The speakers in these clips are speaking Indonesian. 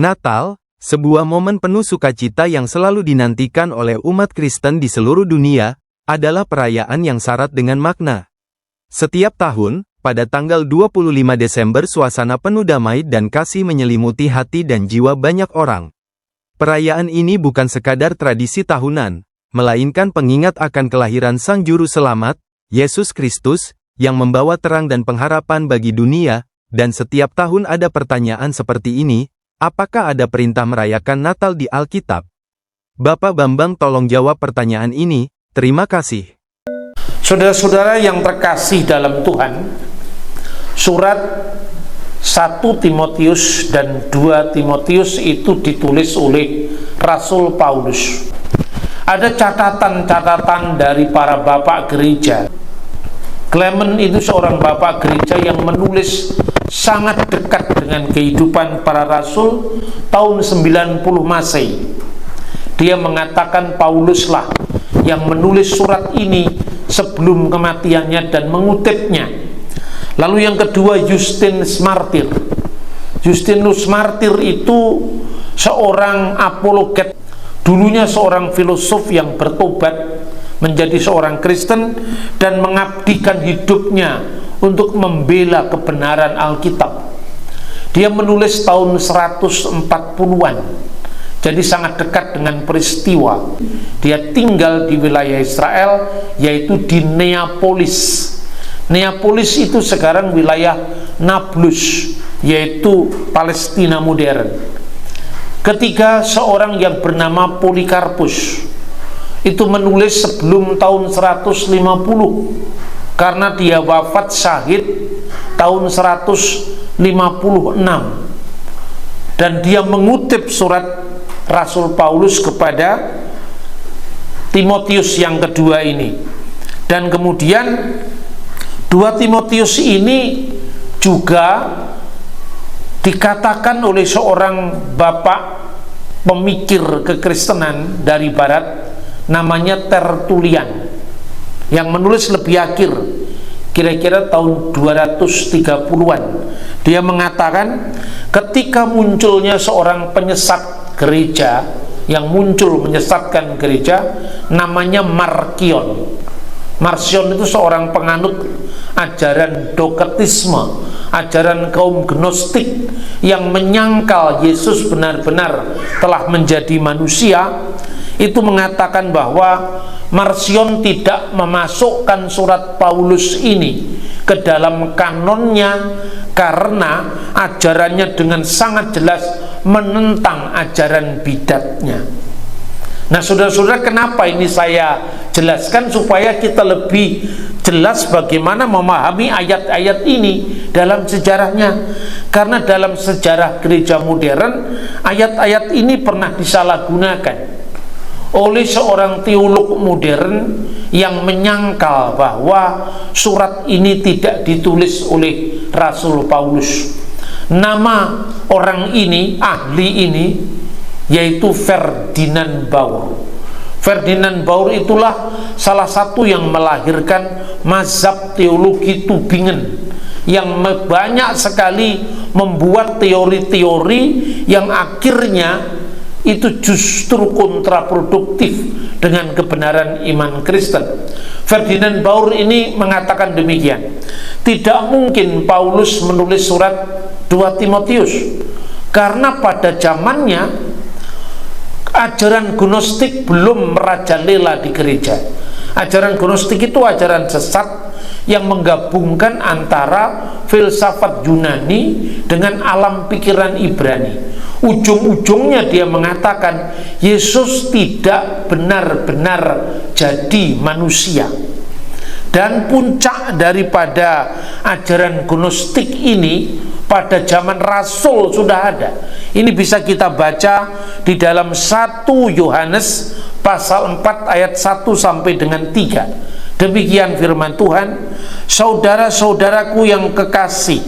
Natal, sebuah momen penuh sukacita yang selalu dinantikan oleh umat Kristen di seluruh dunia, adalah perayaan yang syarat dengan makna. Setiap tahun, pada tanggal 25 Desember suasana penuh damai dan kasih menyelimuti hati dan jiwa banyak orang. Perayaan ini bukan sekadar tradisi tahunan, melainkan pengingat akan kelahiran Sang Juru Selamat, Yesus Kristus, yang membawa terang dan pengharapan bagi dunia, dan setiap tahun ada pertanyaan seperti ini, apakah ada perintah merayakan Natal di Alkitab? Bapak Bambang tolong jawab pertanyaan ini, terima kasih. Saudara-saudara yang terkasih dalam Tuhan, surat 1 Timotius dan 2 Timotius itu ditulis oleh Rasul Paulus. Ada catatan-catatan dari para bapak gereja. Clement itu seorang bapak gereja yang menulis sangat dekat dengan kehidupan para rasul tahun 90 Masehi. Dia mengatakan Pauluslah yang menulis surat ini sebelum kematiannya dan mengutipnya. Lalu yang kedua, Justinus Martir. Justinus Martir itu seorang apologet, dulunya seorang filosof yang bertobat menjadi seorang Kristen dan mengabdikan hidupnya untuk membela kebenaran Alkitab. Dia menulis tahun 140-an, jadi sangat dekat dengan peristiwa. Dia tinggal di wilayah Israel, yaitu di Neapolis. Neapolis itu sekarang wilayah Nablus, yaitu Palestina modern. Ketika seorang yang bernama Polikarpus itu menulis sebelum tahun 150, karena dia wafat syahid tahun 156, dan dia mengutip surat Rasul Paulus kepada Timotius yang kedua ini. Dan kemudian 2 Timotius ini juga dikatakan oleh seorang bapak pemikir kekristenan dari barat, namanya Tertullian, yang menulis lebih akhir, kira-kira tahun 230-an. Dia mengatakan ketika munculnya seorang penyesat gereja yang muncul menyesatkan gereja, namanya Marcion. Marcion itu seorang penganut ajaran doketisme, ajaran kaum gnostik yang menyangkal Yesus benar-benar telah menjadi manusia. Itu mengatakan bahwa Marcion tidak memasukkan surat Paulus ini ke dalam kanonnya karena ajarannya dengan sangat jelas menentang ajaran bidatnya. Nah, saudara-saudara, kenapa ini saya jelaskan supaya kita lebih jelas bagaimana memahami ayat-ayat ini dalam sejarahnya. Karena dalam sejarah gereja modern, ayat-ayat ini pernah disalahgunakan oleh seorang teolog modern yang menyangkal bahwa surat ini tidak ditulis oleh Rasul Paulus. Nama orang ini, ahli ini, yaitu Ferdinand Baur. Ferdinand Baur itulah salah satu yang melahirkan mazhab teologi Tübingen, yang banyak sekali membuat teori-teori yang akhirnya itu justru kontraproduktif dengan kebenaran iman Kristen. Ferdinand Baur ini mengatakan demikian, tidak mungkin Paulus menulis surat 2 Timotius karena pada zamannya ajaran gnostik belum merajalela di gereja. Ajaran gnostik itu ajaran sesat yang menggabungkan antara filsafat Yunani dengan alam pikiran Ibrani. Ujung-ujungnya dia mengatakan Yesus tidak benar-benar jadi manusia. Dan puncak daripada ajaran gnostik ini pada zaman Rasul sudah ada. Ini bisa kita baca di dalam 1 Yohanes pasal 4 ayat 1 sampai dengan 3. Demikian firman Tuhan, saudara-saudaraku yang kekasih,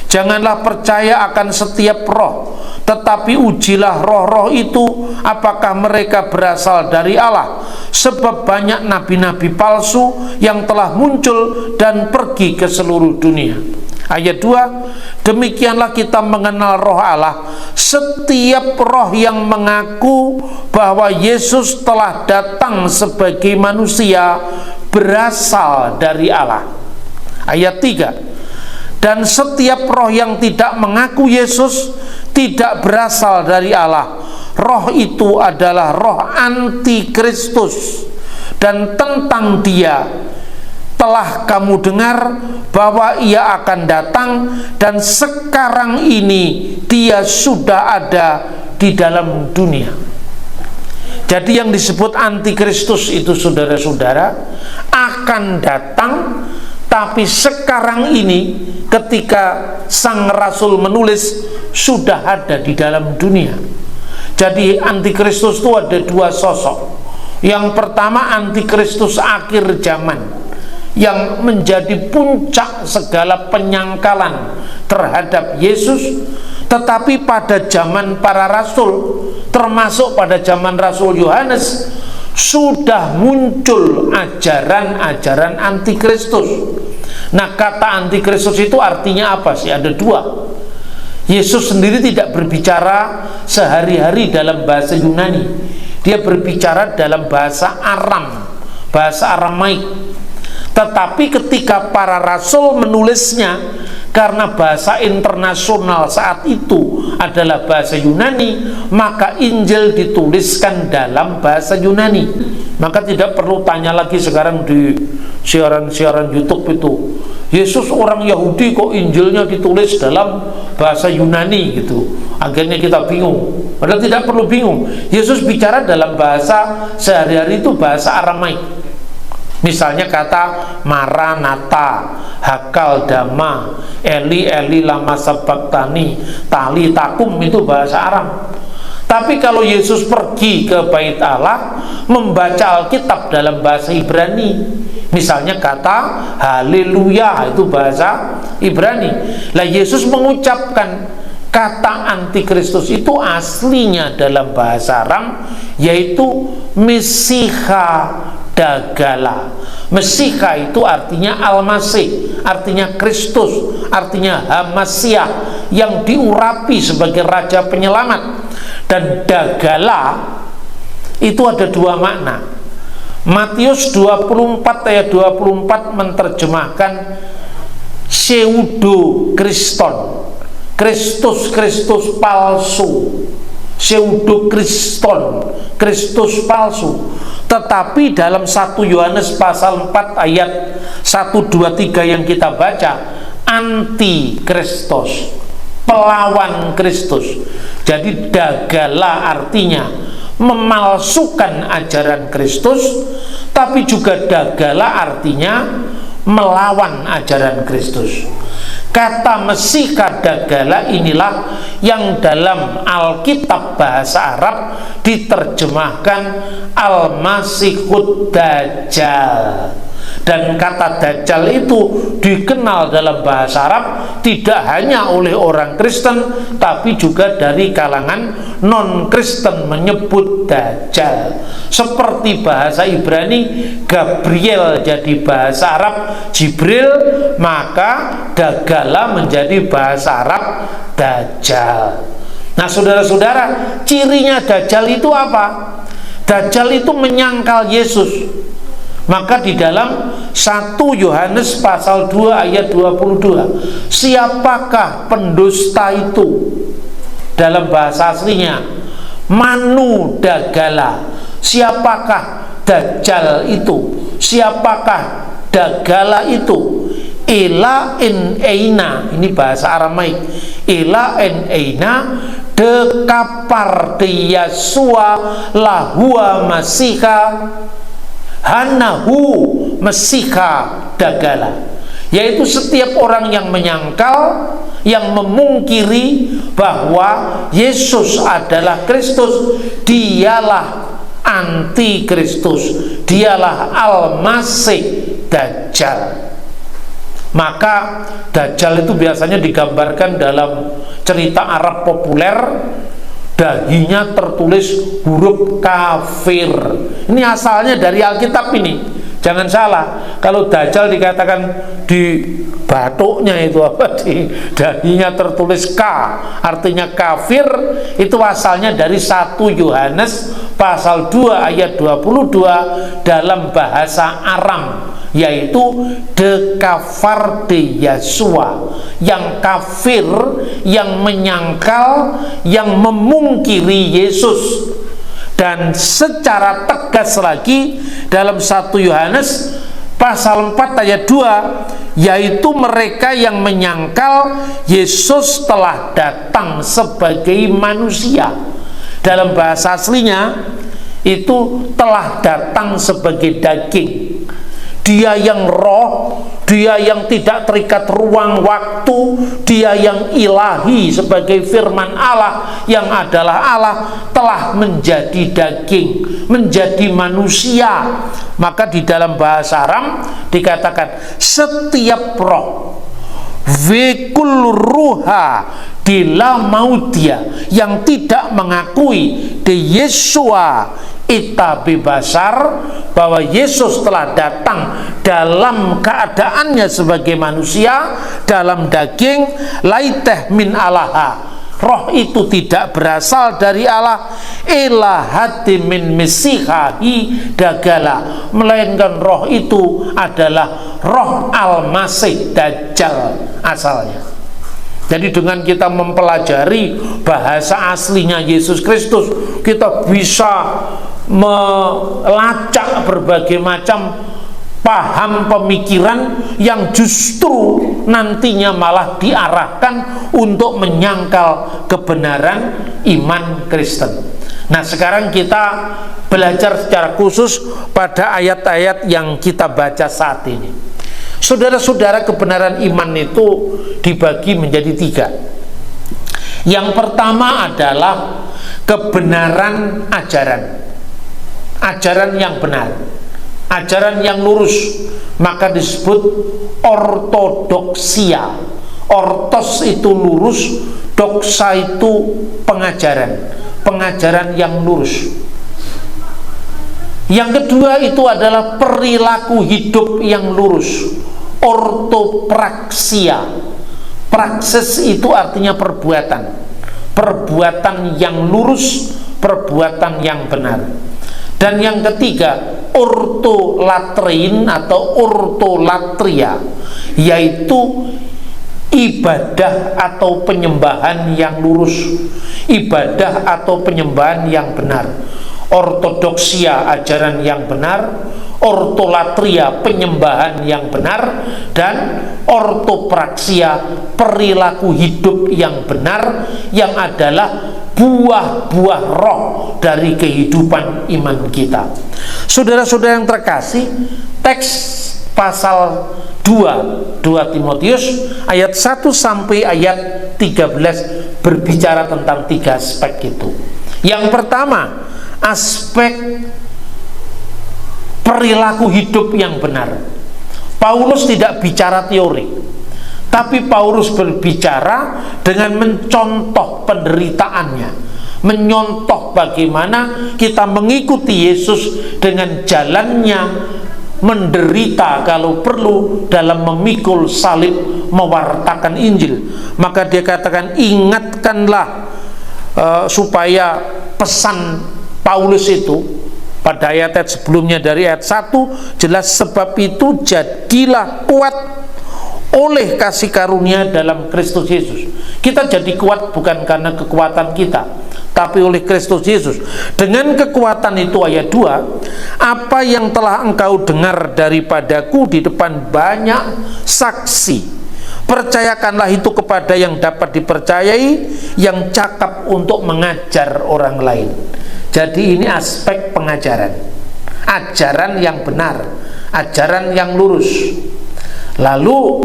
janganlah percaya akan setiap roh, tetapi ujilah roh-roh itu apakah mereka berasal dari Allah, sebab banyak nabi-nabi palsu yang telah muncul dan pergi ke seluruh dunia. Ayat 2, demikianlah kita mengenal roh Allah. Setiap roh yang mengaku bahwa Yesus telah datang sebagai manusia berasal dari Allah. Ayat 3, dan setiap roh yang tidak mengaku Yesus tidak berasal dari Allah. Roh itu adalah roh antikristus, dan tentang dia telah kamu dengar bahwa ia akan datang, dan sekarang ini dia sudah ada di dalam dunia. Jadi yang disebut antikristus itu, saudara-saudara, akan datang, tapi sekarang ini ketika sang rasul menulis sudah ada di dalam dunia. Jadi antikristus itu ada dua sosok. Yang pertama, antikristus akhir zaman yang menjadi puncak segala penyangkalan terhadap Yesus. Tetapi pada zaman para rasul, termasuk pada zaman Rasul Yohanes, sudah muncul ajaran-ajaran antikristus. Nah, kata antikristus itu artinya apa sih? Ada dua. Yesus sendiri tidak berbicara sehari-hari dalam bahasa Yunani. Dia berbicara dalam bahasa Aram, bahasa Aramaik. Tetapi ketika para rasul menulisnya, karena bahasa internasional saat itu adalah bahasa Yunani, maka Injil dituliskan dalam bahasa Yunani. Maka tidak perlu tanya lagi sekarang di siaran-siaran YouTube itu, Yesus orang Yahudi kok Injilnya ditulis dalam bahasa Yunani gitu. Akhirnya kita bingung. Padahal tidak perlu bingung. Yesus bicara dalam bahasa sehari-hari itu bahasa Aramaik. Misalnya kata Maranatha, Hakal Dama, Eli Eli lama sabachthani, Tali Takum, itu bahasa Aram. Tapi kalau Yesus pergi ke Bait Allah, membaca Alkitab dalam bahasa Ibrani, misalnya kata Haleluya, itu bahasa Ibrani. Lah Yesus mengucapkan kata antikristus itu aslinya dalam bahasa Aram, yaitu Mesiha Dagala. Mesiha itu artinya Al-Masih, artinya Kristus, artinya Hamasiah, yang diurapi sebagai Raja Penyelamat. Dan Dagala itu ada dua makna. Matius 24 ayat 24 menerjemahkan pseudo Kriston, Kristus palsu, pseudo Kriston, Kristus palsu. Tetapi dalam 1 Yohanes pasal 4 ayat 1, 2, 3 yang kita baca, anti Kristus, pelawan Kristus. Jadi Dagala artinya memalsukan ajaran Kristus, tapi juga Dagala artinya melawan ajaran Kristus. Kata Mesiha Dagala inilah yang dalam Alkitab bahasa Arab diterjemahkan Al-Masihud Dajjal. Dan kata Dajjal itu dikenal dalam bahasa Arab tidak hanya oleh orang Kristen, tapi juga dari kalangan non-Kristen menyebut Dajjal. Seperti bahasa Ibrani Gabriel jadi bahasa Arab Jibril, maka Dagala menjadi bahasa Arab Dajjal. Nah, saudara-saudara, cirinya Dajjal itu apa? Dajjal itu menyangkal Yesus. Maka di dalam 1 Yohanes pasal 2 ayat 22, siapakah pendusta itu? Dalam bahasa aslinya Manu Dagala. Siapakah Dajjal itu? Siapakah Dagala itu? Ila en eina, ini bahasa Aramaik. Ila en eina dekapar Yesua lahua Masiha Hanahu Mesiha Dagala, yaitu setiap orang yang menyangkal, yang memungkiri bahwa Yesus adalah Kristus, dialah antikristus, dialah Al-Masih Dajjal. Maka Dajjal itu biasanya digambarkan dalam cerita Arab populer, dahinya tertulis huruf kafir. Ini asalnya dari Alkitab ini. Jangan salah, kalau Dajjal dikatakan di batuknya itu apa, di dahinya tertulis K, artinya kafir, itu asalnya dari 1 Yohanes pasal 2 ayat 22 dalam bahasa Aram, yaitu de kafar de Yesua, yang kafir, yang menyangkal, yang memungkiri Yesus. Dan secara tegas lagi dalam 1 Yohanes pasal 4 ayat 2, yaitu mereka yang menyangkal Yesus telah datang sebagai manusia. Dalam bahasa aslinya itu telah datang sebagai daging. Dia yang roh, dia yang tidak terikat ruang waktu, dia yang ilahi sebagai firman Allah yang adalah Allah, telah menjadi daging, menjadi manusia. Maka di dalam bahasa Aram dikatakan setiap roh, wekul ruha dila mautia, yang tidak mengakui de Yesua ita bebasar, bahwa Yesus telah datang dalam keadaannya sebagai manusia dalam daging, laiteh min alaha, roh itu tidak berasal dari Allah, ilahati min mesihahi dagala, melainkan roh itu adalah roh al-masih Dajjal asalnya. Jadi dengan kita mempelajari bahasa aslinya Yesus Kristus, kita bisa melacak berbagai macam paham pemikiran yang justru nantinya malah diarahkan untuk menyangkal kebenaran iman Kristen. Nah, sekarang kita belajar secara khusus pada ayat-ayat yang kita baca saat ini. Saudara-saudara, kebenaran iman itu dibagi menjadi 3. Yang pertama adalah kebenaran ajaran, ajaran yang benar, ajaran yang lurus, maka disebut ortodoksia. Ortos itu lurus, doksa itu pengajaran, pengajaran yang lurus. Yang kedua itu adalah perilaku hidup yang lurus, ortopraksia. Praksis itu artinya perbuatan, perbuatan yang lurus, perbuatan yang benar. Dan yang ketiga, ortolatrin atau ortolatria, yaitu ibadah atau penyembahan yang lurus, ibadah atau penyembahan yang benar. Ortodoksia, ajaran yang benar, ortolatria, penyembahan yang benar, dan ortopraksia, perilaku hidup yang benar, yang adalah buah-buah roh dari kehidupan iman kita. Saudara-saudara yang terkasih, teks pasal 2 Timotius ayat 1 sampai ayat 13 berbicara tentang 3 aspek itu. Yang pertama, aspek perilaku hidup yang benar. Paulus tidak bicara teori, tapi Paulus berbicara dengan mencontoh penderitaannya, menyontoh bagaimana kita mengikuti Yesus dengan jalannya menderita kalau perlu dalam memikul salib, mewartakan Injil. Maka dia katakan, ingatkanlah supaya pesan Paulus itu pada ayat-ayat sebelumnya dari ayat 1 jelas, sebab itu jadilah kuat oleh kasih karunia dalam Kristus Yesus. Kita jadi kuat bukan karena kekuatan kita, tapi oleh Kristus Yesus. Dengan kekuatan itu, ayat 2, apa yang telah engkau dengar daripadaku di depan banyak saksi, percayakanlah itu kepada yang dapat dipercayai, yang cakap untuk mengajar orang lain. Jadi ini aspek pengajaran, ajaran yang benar, ajaran yang lurus. Lalu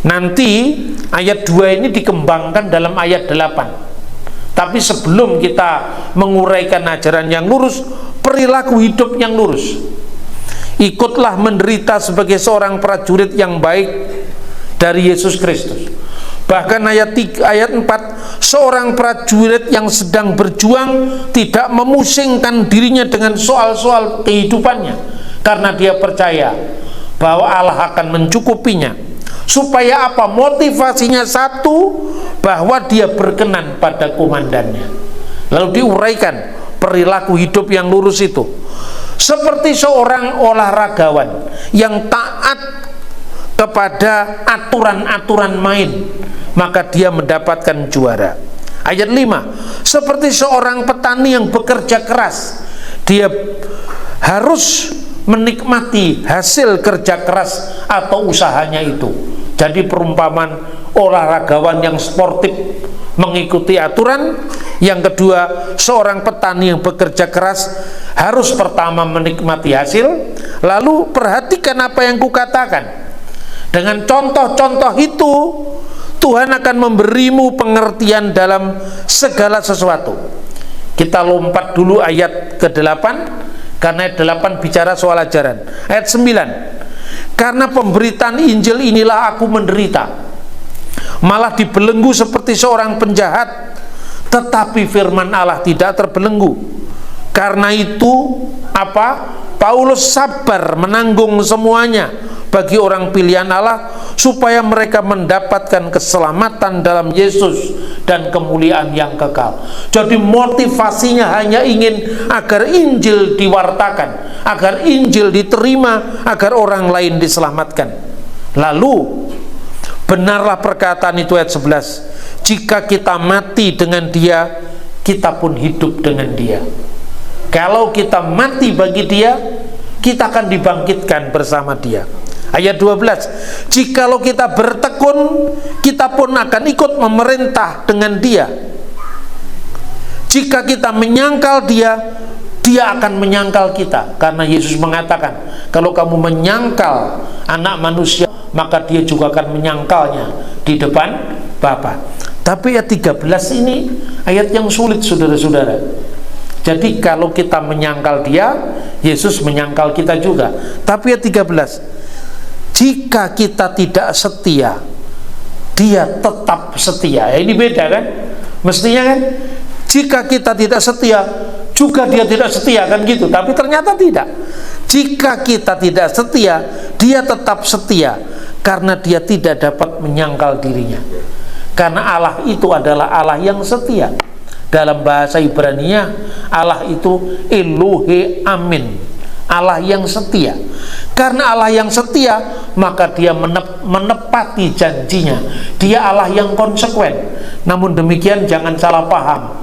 nanti ayat 2 ini dikembangkan dalam ayat 8. Tapi sebelum kita menguraikan ajaran yang lurus, perilaku hidup yang lurus, ikutlah menderita sebagai seorang prajurit yang baik dari Yesus Kristus. Bahkan ayat 4, seorang prajurit yang sedang berjuang tidak memusingkan dirinya dengan soal-soal kehidupannya, karena dia percaya bahwa Allah akan mencukupinya. Supaya apa? Motivasinya satu, bahwa dia berkenan pada komandannya. Lalu diuraikan perilaku hidup yang lurus itu seperti seorang olahragawan yang taat kepada aturan-aturan main, maka dia mendapatkan juara. Ayat 5, seperti seorang petani yang bekerja keras, dia harus menikmati hasil kerja keras atau usahanya itu. Jadi perumpamaan olahragawan yang sportif mengikuti aturan. Yang kedua, seorang petani yang bekerja keras harus pertama menikmati hasil. Lalu perhatikan apa yang kukatakan. Dengan contoh-contoh itu, Tuhan akan memberimu pengertian dalam segala sesuatu. Kita lompat dulu ayat ke-8, karena ayat 8 bicara soal ajaran. Ayat 9, karena pemberitaan Injil inilah aku menderita, malah dibelenggu seperti seorang penjahat, tetapi firman Allah tidak terbelenggu. Karena itu apa? Paulus sabar menanggung semuanya bagi orang pilihan Allah, supaya mereka mendapatkan keselamatan dalam Yesus dan kemuliaan yang kekal. Jadi motivasinya hanya ingin agar Injil diwartakan, agar Injil diterima, agar orang lain diselamatkan. Lalu benarlah perkataan itu ayat 11, jika kita mati dengan dia, kita pun hidup dengan dia. Kalau kita mati bagi dia, kita akan dibangkitkan bersama dia. Ayat 12, jikalau kita bertekun, kita pun akan ikut memerintah dengan dia. Jika kita menyangkal dia, dia akan menyangkal kita. Karena Yesus mengatakan, kalau kamu menyangkal anak manusia, maka dia juga akan menyangkalnya di depan Bapa. Tapi ayat 13 ini ayat yang sulit, saudara-saudara. Jadi kalau kita menyangkal dia, Yesus menyangkal kita juga. Tapi ayat 13, jika kita tidak setia, dia tetap setia. Ini beda kan? Mestinya kan, jika kita tidak setia, juga dia tidak setia, kan gitu. Tapi ternyata tidak. Jika kita tidak setia, dia tetap setia, karena dia tidak dapat menyangkal dirinya. Karena Allah itu adalah Allah yang setia. Dalam bahasa Ibrani-nya, Allah itu Elohe Amin, Allah yang setia. Karena Allah yang setia, maka dia menepati janjinya. Dia Allah yang konsekuen. Namun demikian jangan salah paham,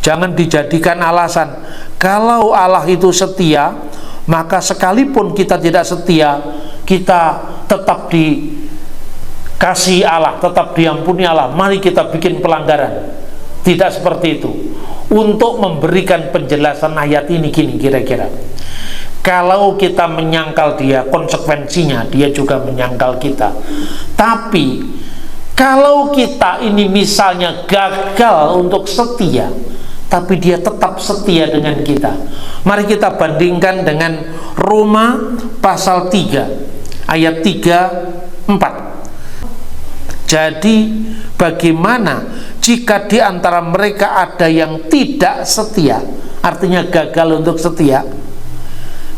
jangan dijadikan alasan. Kalau Allah itu setia, maka sekalipun kita tidak setia, kita tetap dikasih Allah, tetap diampuni Allah. Mari kita bikin pelanggaran. Tidak seperti itu. Untuk memberikan penjelasan ayat ini gini kira-kira, kalau kita menyangkal dia, konsekuensinya dia juga menyangkal kita. Tapi kalau kita ini misalnya gagal untuk setia, tapi dia tetap setia dengan kita, mari kita bandingkan dengan Roma pasal 3 ayat 3, 4. Jadi bagaimana jika di antara mereka ada yang tidak setia, artinya gagal untuk setia?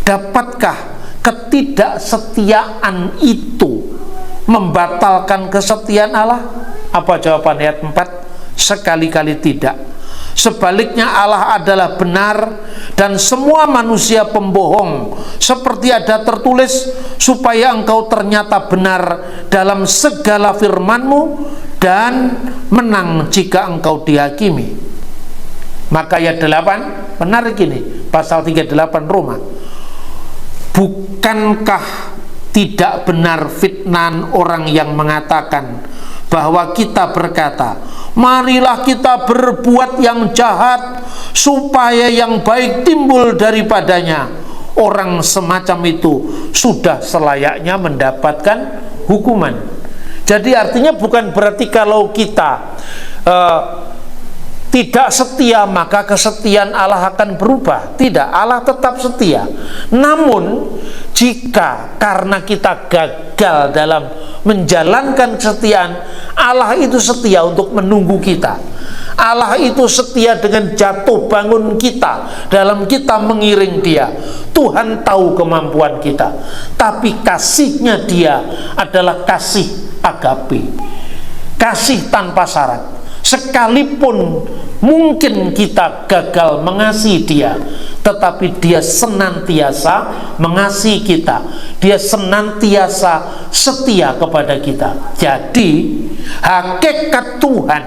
Dapatkah ketidaksetiaan itu membatalkan kesetiaan Allah? Apa jawaban ayat 4? Sekali-kali tidak. Sebaliknya Allah adalah benar dan semua manusia pembohong, seperti ada tertulis, supaya engkau ternyata benar dalam segala firman-Mu dan menang jika engkau dihakimi. Maka ayat 8 menarik ini, pasal 38 Roma. Bukankah tidak benar fitnah orang yang mengatakan bahwa kita berkata, marilah kita berbuat yang jahat supaya yang baik timbul daripadanya. Orang semacam itu sudah selayaknya mendapatkan hukuman. Jadi artinya bukan berarti kalau kita tidak setia maka kesetiaan Allah akan berubah. Tidak, Allah tetap setia. Namun jika karena kita gagal dalam menjalankan kesetiaan, Allah itu setia untuk menunggu kita. Allah itu setia dengan jatuh bangun kita dalam kita mengiring Dia. Tuhan tahu kemampuan kita, tapi kasih-Nya Dia adalah kasih agape, kasih tanpa syarat. Sekalipun mungkin kita gagal mengasihi Dia, tetapi Dia senantiasa mengasihi kita. Dia senantiasa setia kepada kita. Jadi hakikat Tuhan,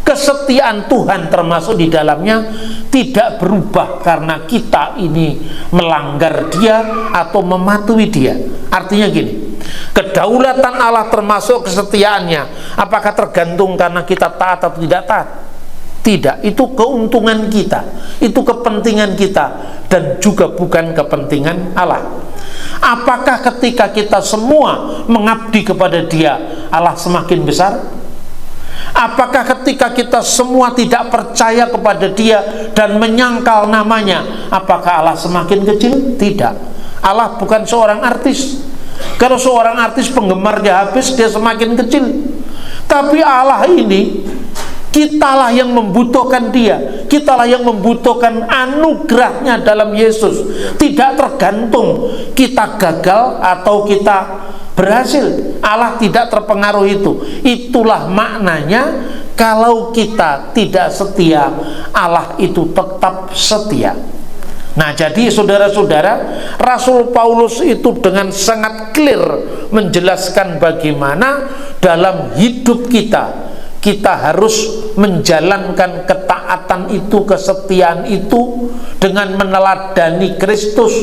kesetiaan Tuhan termasuk di dalamnya tidak berubah karena kita ini melanggar Dia atau mematuhi Dia. Artinya gini, kedaulatan Allah termasuk kesetiaannya apakah tergantung karena kita taat atau tidak taat? Tidak, itu keuntungan kita, itu kepentingan kita, dan juga bukan kepentingan Allah. Apakah ketika kita semua mengabdi kepada Dia, Allah semakin besar? Apakah ketika kita semua tidak percaya kepada Dia dan menyangkal namanya, apakah Allah semakin kecil? Tidak. Allah bukan seorang artis. Kalau seorang artis penggemarnya habis, dia semakin kecil. Tapi Allah ini, kitalah yang membutuhkan Dia, kitalah yang membutuhkan anugerahnya dalam Yesus. Tidak tergantung kita gagal atau kita berhasil. Allah tidak terpengaruh itu. Itulah maknanya kalau kita tidak setia, Allah itu tetap setia. Nah, jadi saudara-saudara, Rasul Paulus itu dengan sangat clear menjelaskan bagaimana dalam hidup kita harus menjalankan ketaatan itu, kesetiaan itu dengan meneladani Kristus.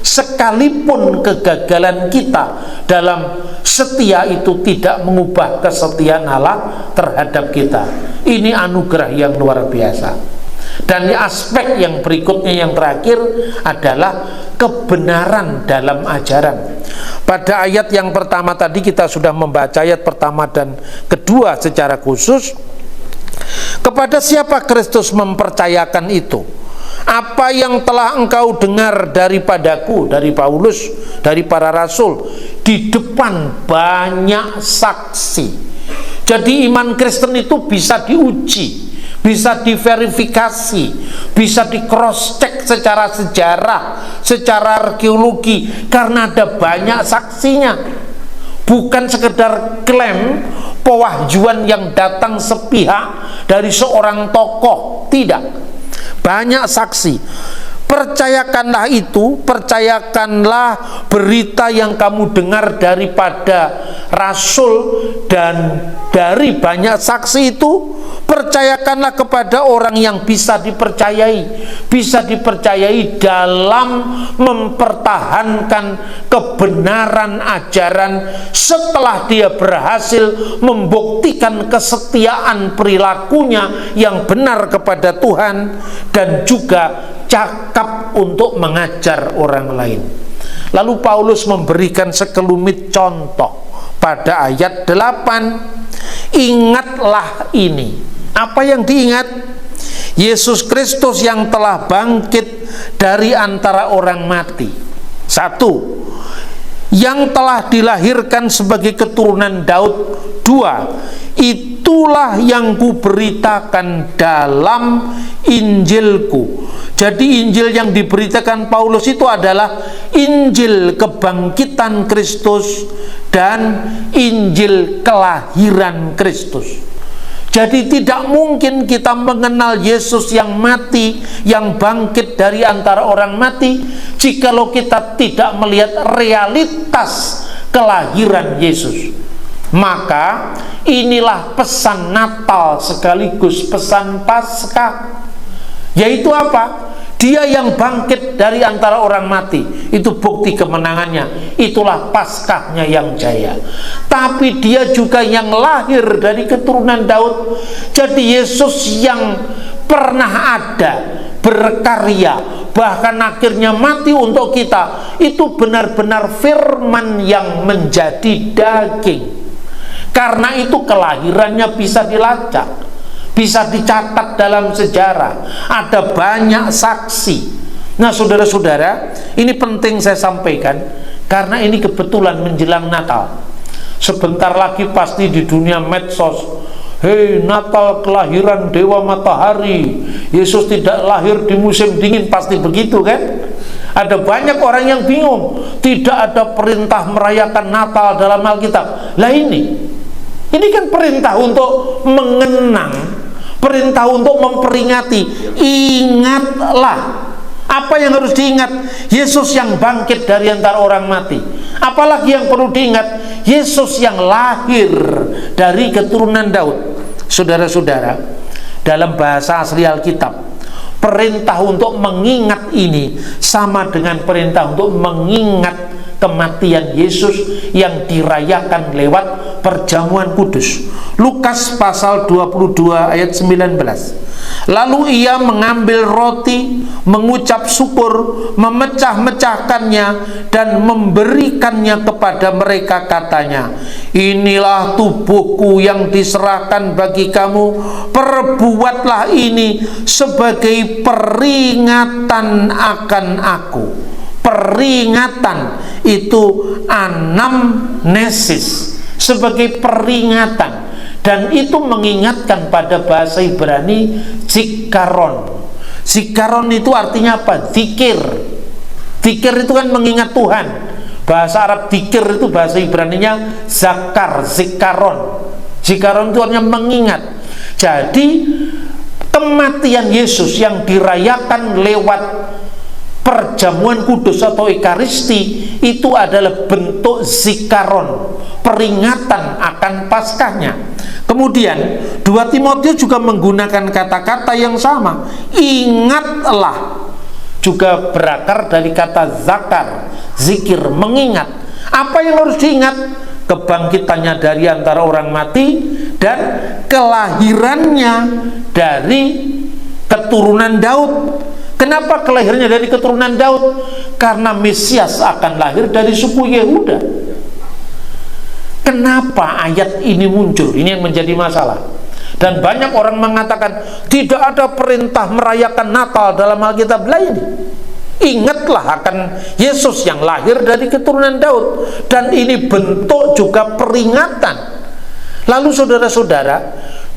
Sekalipun kegagalan kita dalam setia itu tidak mengubah kesetiaan Allah terhadap kita. Ini anugerah yang luar biasa. Dan aspek yang berikutnya, yang terakhir adalah kebenaran dalam ajaran. Pada ayat yang pertama tadi kita sudah membaca ayat pertama dan kedua secara khusus. Kepada siapa Kristus mempercayakan itu? Apa yang telah engkau dengar daripadaku, dari Paulus, dari para rasul, di depan banyak saksi. Jadi iman Kristen itu bisa diuji, bisa diverifikasi, bisa di cross check secara sejarah, secara arkeologi, karena ada banyak saksinya. Bukan sekedar klaim pewahjuan yang datang sepihak dari seorang tokoh, tidak. Banyak saksi. Percayakanlah itu, percayakanlah berita yang kamu dengar daripada rasul dan dari banyak saksi itu. Percayakanlah kepada orang yang bisa dipercayai dalam mempertahankan kebenaran ajaran setelah dia berhasil membuktikan kesetiaan perilakunya yang benar kepada Tuhan dan juga cakap untuk mengajar orang lain. Lalu Paulus memberikan sekelumit contoh pada ayat 8. Ingatlah ini. Apa yang diingat? Yesus Kristus yang telah bangkit dari antara orang mati. 1. Yang telah dilahirkan sebagai keturunan Daud. 2. Itulah yang kuberitakan dalam Injilku. Jadi Injil yang diberitakan Paulus itu adalah Injil kebangkitan Kristus dan Injil kelahiran Kristus. Jadi tidak mungkin kita mengenal Yesus yang mati, yang bangkit dari antara orang mati, jikalau kita tidak melihat realitas kelahiran Yesus. Maka inilah pesan Natal sekaligus pesan Paskah. Yaitu apa? Dia yang bangkit dari antara orang mati, itu bukti kemenangannya, itulah Paskahnya yang jaya. Tapi dia juga yang lahir dari keturunan Daud. Jadi Yesus yang pernah ada, berkarya, bahkan akhirnya mati untuk kita, itu benar-benar firman yang menjadi daging. Karena itu kelahirannya bisa dilacak, bisa dicatat dalam sejarah, ada banyak saksi. Nah saudara-saudara, ini penting saya sampaikan karena ini kebetulan menjelang Natal. Sebentar lagi pasti di dunia medsos hei Natal kelahiran Dewa Matahari, Yesus tidak lahir di musim dingin, pasti begitu kan? Ada banyak orang yang bingung, tidak ada perintah merayakan Natal dalam Alkitab. Lah ini kan perintah untuk mengenang, perintah untuk memperingati. Ingatlah. Apa yang harus diingat? Yesus yang bangkit dari antara orang mati. Apalagi yang perlu diingat? Yesus yang lahir dari keturunan Daud. Saudara-saudara, dalam bahasa asli Alkitab, perintah untuk mengingat ini sama dengan perintah untuk mengingat kematian Yesus yang dirayakan lewat perjamuan kudus. Lukas pasal 22 ayat 19. Lalu ia mengambil roti, mengucap syukur, memecah-mecahkannya dan memberikannya kepada mereka, katanya, inilah tubuhku yang diserahkan bagi kamu, perbuatlah ini sebagai peringatan akan aku. Peringatan itu anamnesis, sebagai peringatan, dan itu mengingatkan pada bahasa Ibrani zikaron. Zikaron itu artinya apa? Zikir. Zikir itu kan mengingat Tuhan. Bahasa Arab zikir itu bahasa Ibraninya zakar, zikaron. Zikaron itu artinya mengingat. Jadi kematian Yesus yang dirayakan lewat perjamuan kudus atau ekaristi itu adalah bentuk zikaron, peringatan akan Paskahnya. Kemudian 2 Timotius juga menggunakan kata-kata yang sama. Ingatlah juga berakar dari kata zakar, zikir, mengingat. Apa yang harus diingat? Kebangkitannya dari antara orang mati dan kelahirannya dari keturunan Daud. Kenapa kelahirannya dari keturunan Daud? Karena Mesias akan lahir dari suku Yehuda. Kenapa ayat ini muncul? Ini yang menjadi masalah. Dan banyak orang mengatakan tidak ada perintah merayakan Natal dalam Alkitab lain. Ingatlah akan Yesus yang lahir dari keturunan Daud, dan ini bentuk juga peringatan. Lalu saudara-saudara,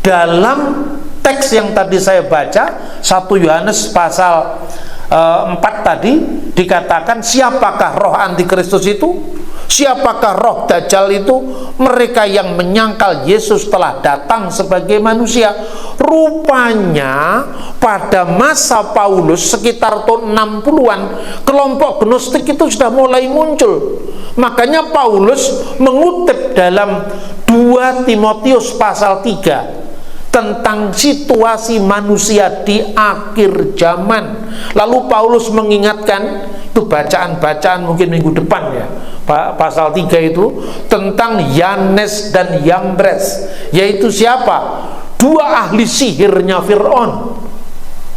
dalam teks yang tadi saya baca, 1 Yohanes pasal 4 tadi dikatakan, siapakah roh antikristus itu? Siapakah roh Dajjal itu? Mereka yang menyangkal Yesus telah datang sebagai manusia. Rupanya pada masa Paulus sekitar tahun 60-an, kelompok Gnostik itu sudah mulai muncul. Makanya Paulus mengutip dalam 2 Timotius pasal 3 tentang situasi manusia di akhir zaman. Lalu Paulus mengingatkan, itu bacaan-bacaan mungkin minggu depan ya, pasal 3 itu tentang Yanes dan Yambres, yaitu siapa? 2 ahli sihirnya Fir'aun.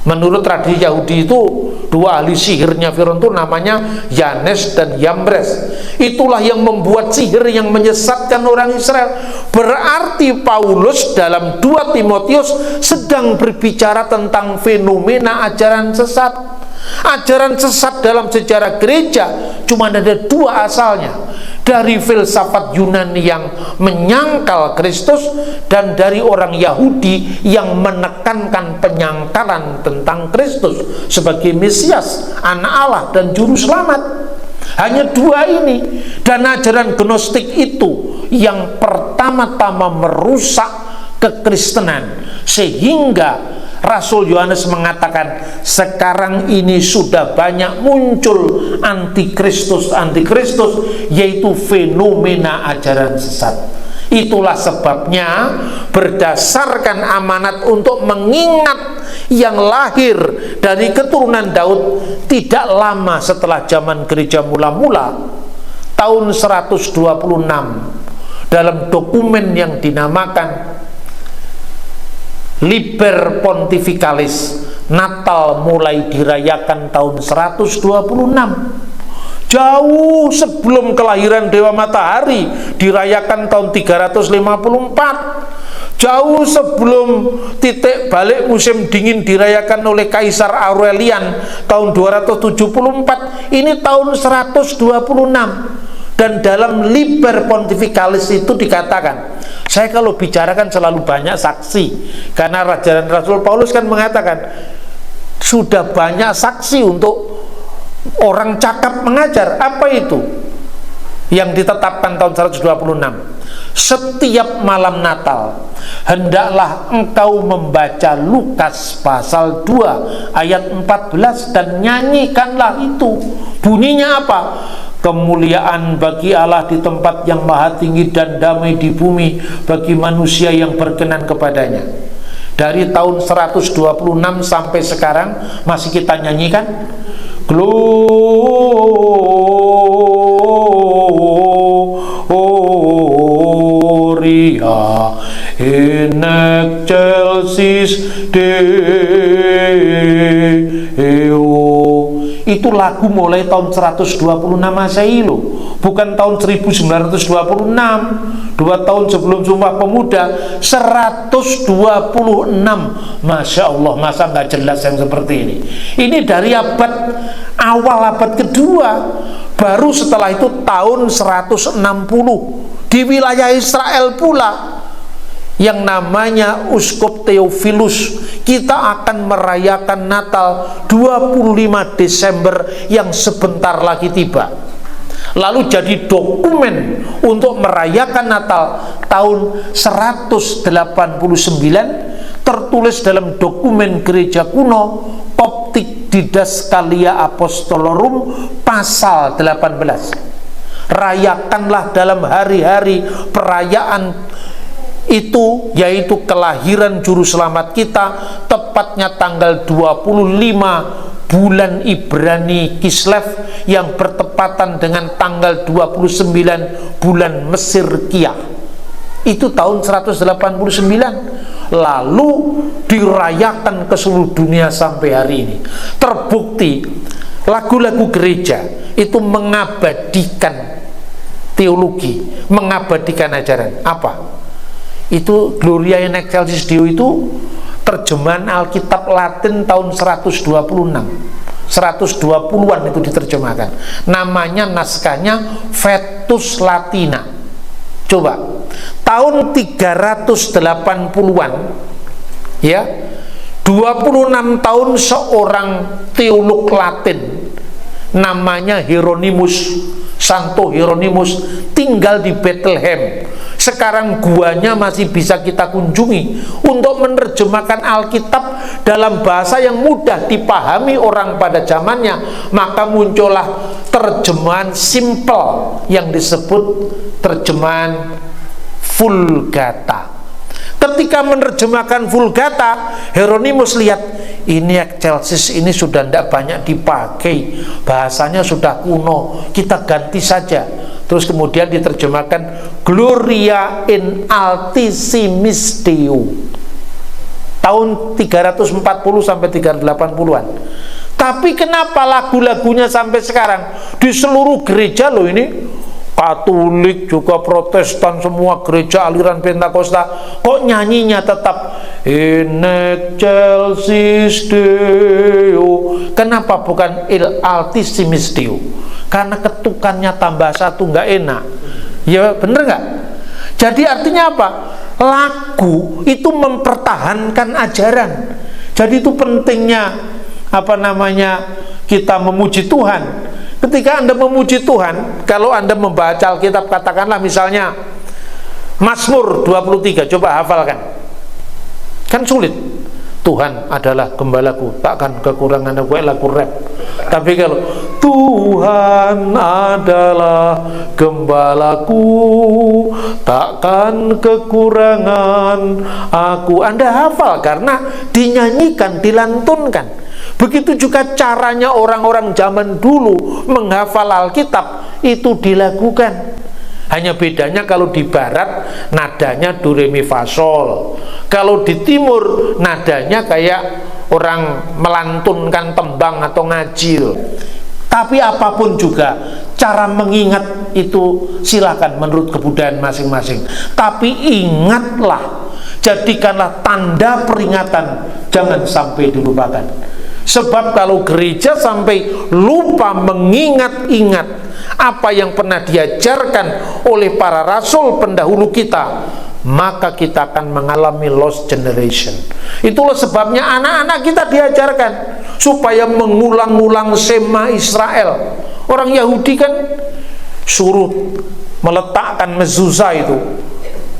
Menurut tradisi Yahudi itu 2 ahli sihirnya Fir'aun itu namanya Yanes dan Yambres. Itulah yang membuat sihir yang menyesatkan orang Israel. Berarti Paulus dalam 2 Timotius sedang berbicara tentang fenomena ajaran sesat. Ajaran sesat dalam sejarah gereja cuma ada 2 asalnya, dari filsafat Yunani yang menyangkal Kristus dan dari orang Yahudi yang menekankan penyangkalan tentang Kristus sebagai Mesias, anak Allah dan juru selamat. Hanya 2 ini. Dan ajaran Gnostik itu yang pertama-tama merusak kekristenan, sehingga Rasul Yohanes mengatakan sekarang ini sudah banyak muncul antikristus, yaitu fenomena ajaran sesat. Itulah sebabnya berdasarkan amanat untuk mengingat yang lahir dari keturunan Daud, tidak lama setelah zaman gereja mula-mula, tahun 126, dalam dokumen yang dinamakan Liber Pontificalis, Natal mulai dirayakan tahun 126. Jauh sebelum kelahiran Dewa Matahari, dirayakan tahun 354. Jauh sebelum titik balik musim dingin dirayakan oleh Kaisar Aurelian tahun 274. Ini tahun 126. Dan dalam Liber Pontificalis itu dikatakan Saya kalau bicara kan selalu banyak saksi, karena ajaran Rasul Paulus kan mengatakan sudah banyak saksi untuk orang cakap mengajar. Apa itu yang ditetapkan tahun 126? Setiap malam Natal hendaklah engkau membaca Lukas pasal 2 ayat 14 dan nyanyikanlah itu. Bunyinya apa? Kemuliaan bagi Allah di tempat yang maha tinggi dan damai di bumi bagi manusia yang berkenan kepadanya. Dari tahun 126 sampai sekarang masih kita nyanyikan Gloria in excelsis Deo. Itu lagu mulai tahun 126 Masehi loh, bukan tahun 1926. 2 tahun sebelum Sumpah Pemuda 126. Masya Allah, masa nggak jelas yang seperti ini? Ini dari awal abad kedua. Baru setelah itu tahun 160 di wilayah Israel pula yang namanya Uskup Theophilus, kita akan merayakan Natal 25 Desember yang sebentar lagi tiba. Lalu jadi dokumen untuk merayakan Natal tahun 189, tertulis dalam dokumen gereja kuno Coptic Didaskalia Apostolorum pasal 18. Rayakanlah dalam hari-hari perayaan itu, yaitu kelahiran juru selamat kita, tepatnya tanggal 25 bulan Ibrani Kislev yang bertepatan dengan tanggal 29 bulan Mesir Kiyah. Itu tahun 189. Lalu dirayakan ke seluruh dunia sampai hari ini. Terbukti lagu-lagu gereja itu mengabadikan teologi, mengabadikan ajaran. Apa? Itu Gloria in excelsis Deo itu terjemahan Alkitab Latin tahun 126. 120-an itu diterjemahkan. Namanya naskahnya Vetus Latina. Coba, tahun 380-an ya, 26 tahun seorang teolog Latin namanya Hieronymus, Santo Hieronymus, tinggal di Bethlehem. Sekarang guanya masih bisa kita kunjungi untuk menerjemahkan Alkitab dalam bahasa yang mudah dipahami orang pada zamannya. Maka muncullah terjemahan simple yang disebut terjemahan Vulgata. Ketika menerjemahkan Vulgata, Hieronymus lihat ini excelsis ini sudah tidak banyak dipakai, bahasanya sudah kuno, kita ganti saja. Terus kemudian diterjemahkan Gloria in altissimis Deo tahun 340 sampai 380-an. Tapi kenapa lagu-lagunya sampai sekarang di seluruh gereja loh ini, Katolik juga Protestan, semua gereja aliran Pentakosta, kok nyanyinya tetap in excelsis Deo? Kenapa bukan il altissimis Deo? Karena ketukannya tambah satu nggak enak. Ya bener nggak? Jadi artinya apa? Lagu itu mempertahankan ajaran. Jadi itu pentingnya kita memuji Tuhan. Ketika Anda memuji Tuhan, kalau Anda membaca Alkitab, katakanlah misalnya Mazmur 23, coba hafalkan. Kan sulit. Tuhan adalah gembalaku, takkan kekurangan aku, lagu rap. Tapi kalau Tuhan adalah gembalaku, takkan kekurangan aku, Anda hafal karena dinyanyikan, dilantunkan. Begitu juga caranya orang-orang zaman dulu menghafal Alkitab, itu dilakukan. Hanya bedanya kalau di barat nadanya do re mi fa sol, kalau di timur nadanya kayak orang melantunkan tembang atau ngajil. Tapi apapun juga cara mengingat itu silakan menurut kebudayaan masing-masing. Tapi ingatlah, jadikanlah tanda peringatan, jangan sampai dilupakan. Sebab kalau gereja sampai lupa mengingat-ingat apa yang pernah diajarkan oleh para rasul pendahulu kita, maka kita akan mengalami lost generation. Itulah sebabnya anak-anak kita diajarkan supaya mengulang-ulang Shema Israel. Orang Yahudi kan suruh meletakkan mezuzah itu,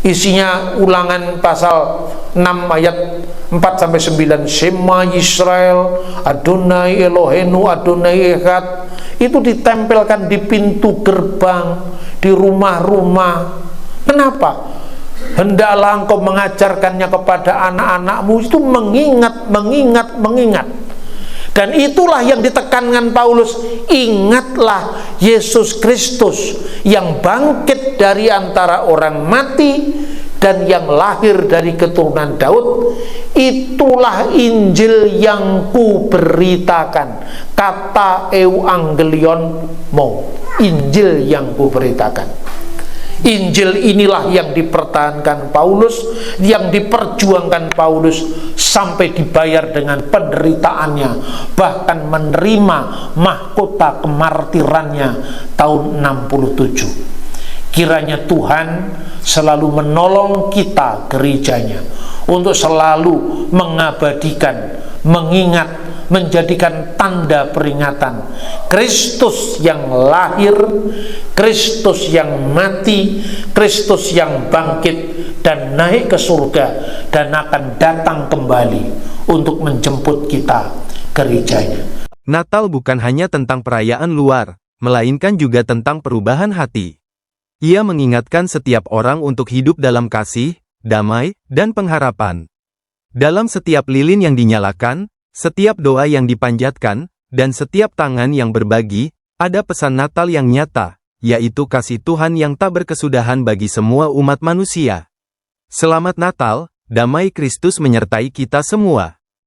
isinya Ulangan pasal 6 ayat 4-9, Shema Israel, Adonai Elohenu, Adonai Echad. Itu ditempelkan di pintu gerbang, di rumah-rumah. Kenapa? Hendaklah engkau mengajarkannya kepada anak-anakmu, itu mengingat. Dan itulah yang ditekankan Paulus, ingatlah Yesus Kristus yang bangkit dari antara orang mati dan yang lahir dari keturunan Daud. Itulah Injil yang kuberitakan. Kata euangelion mo, Injil yang kuberitakan. Injil inilah yang dipertahankan Paulus, yang diperjuangkan Paulus sampai dibayar dengan penderitaannya, bahkan menerima mahkota kemartirannya tahun 67. Kiranya Tuhan selalu menolong kita, gerejanya, untuk selalu mengabadikan, mengingat, menjadikan tanda peringatan Kristus yang lahir, Kristus yang mati, Kristus yang bangkit dan naik ke surga dan akan datang kembali untuk menjemput kita, gerejanya. Natal bukan hanya tentang perayaan luar, melainkan juga tentang perubahan hati. Ia mengingatkan setiap orang untuk hidup dalam kasih, damai, dan pengharapan. Dalam setiap lilin yang dinyalakan, setiap doa yang dipanjatkan, dan setiap tangan yang berbagi, ada pesan Natal yang nyata, yaitu kasih Tuhan yang tak berkesudahan bagi semua umat manusia. Selamat Natal, damai Kristus menyertai kita semua.